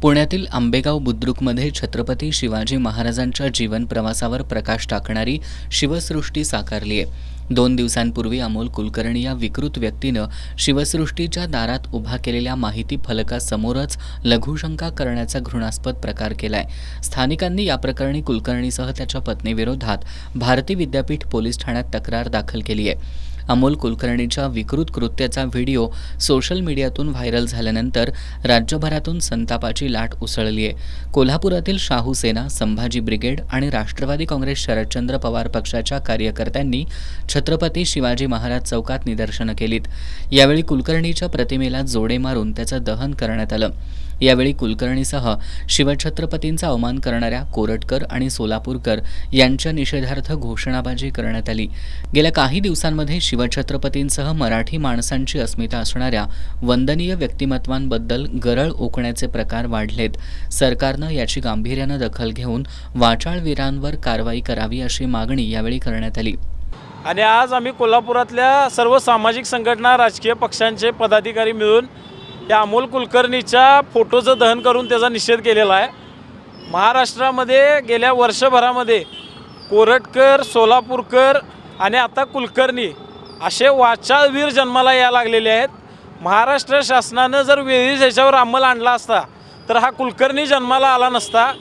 पुण्यातील आंबेगाव बुद्रुकमध्ये छत्रपती शिवाजी महाराजांच्या जीवन प्रवासावर प्रकाश टाकणारी शिवसृष्टी साकारली आहे। 2 दिवसांपूर्वी अमोल कुलकर्णी या विकृत व्यक्तीनं शिवसृष्टीच्या दारात उभा केलेल्या माहिती फलकासमोरच लघुशंका करण्याचा घृणास्पद प्रकार केलाय। स्थानिकांनी या प्रकरणी कुलकर्णीसह त्याच्या पत्नीविरोधात भारती विद्यापीठ पोलीस ठाण्यात तक्रार दाखल केली आहे। अमोल कुलकर्णीच्या विकृत कृत्याचा व्हिडिओ सोशल मीडियातून व्हायरल झाल्यानंतर राज्यभरातून संतापाची लाट उसळली आहे। कोल्हापुरातील शाहू सेना, संभाजी ब्रिगेड आणि राष्ट्रवादी काँग्रेस शरदचंद्र पवार पक्षाच्या कार्यकर्त्यांनी छत्रपती शिवाजी महाराज चौकात निदर्शनं केलीत। यावेळी कुलकर्णीच्या प्रतिमेला जोडे मारून त्याचं दहन करण्यात आलं। यावेळी कुलकर्णीसह शिवछत्रपतींचा अवमान करणाऱ्या कोरटकर आणि सोलापूरकर यांच्या निषेधार्थ घोषणाबाजी करण्यात आली। गेल्या काही दिवसांमध्ये शिवछत्रपतींसह मराठी माणसांची अस्मिता असणाऱ्या वंदनीय व्यक्तिमत्वांबद्दल गरळ ओकण्याचे प्रकार वाढलेत। सरकारनं याची गांभीर्यानं दखल घेऊन वाचाळवीरांवर कारवाई करावी अशी मागणी यावेळी करण्यात आली। आणि आज आम्ही कोल्हापुरातल्या सर्व सामाजिक संघटना, राजकीय पक्षांचे पदाधिकारी मिळून या अमोल कुलकर्णीच्या फोटोचं दहन करून त्याचा निषेध केलेला आहे। महाराष्ट्रामध्ये गेल्या वर्षभरामध्ये कोरटकर, सोलापूरकर आणि आता कुलकर्णी असे वाचाळवीर जन्माला यायला लागलेले आहेत। महाराष्ट्र शासनानं जर वेळीच याच्यावर अंमल आणला असता तर हा कुलकर्णी जन्माला आला नसता,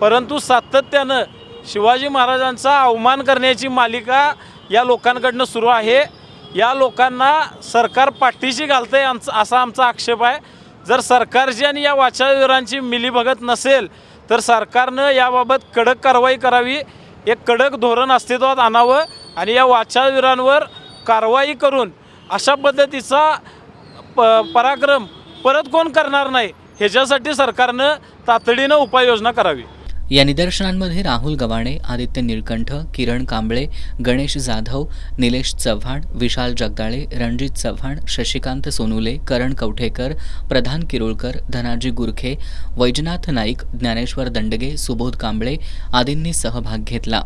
परंतु सातत्यानं शिवाजी महाराजांचा अवमान करण्याची मालिका या लोकांकडनं सुरू आहे। या लोकांना सरकार पाठीशी घालतंय असा आमचा आक्षेप आहे। जर सरकारची आणि या वाचाळवीरांची मिलीभगत नसेल तर सरकारनं याबाबत कडक कारवाई करावी, एक कडक धोरण अस्तित्वात आणावं आणि या वाचाळवीरांवर कारवाई करून अशा पद्धतीचा पराक्रम परत कोण करणार नाही ह्याच्यासाठी सरकारनं तातडीनं उपाययोजना करावी। या निदर्शनांमध्ये राहुल गवाणे, आदित्य निळकंठ, किरण कांबळे, गणेश जाधव, निलेश चव्हाण, विशाल जगदाळे, रणजित चव्हाण, शशिकांत सोनुले, करण कवठेकर, प्रधान किरुळकर, धनाजी गुरखे, वैजनाथ नाईक, ज्ञानेश्वर दंडगे, सुबोध कांबळे आदींनी सहभाग घेतला।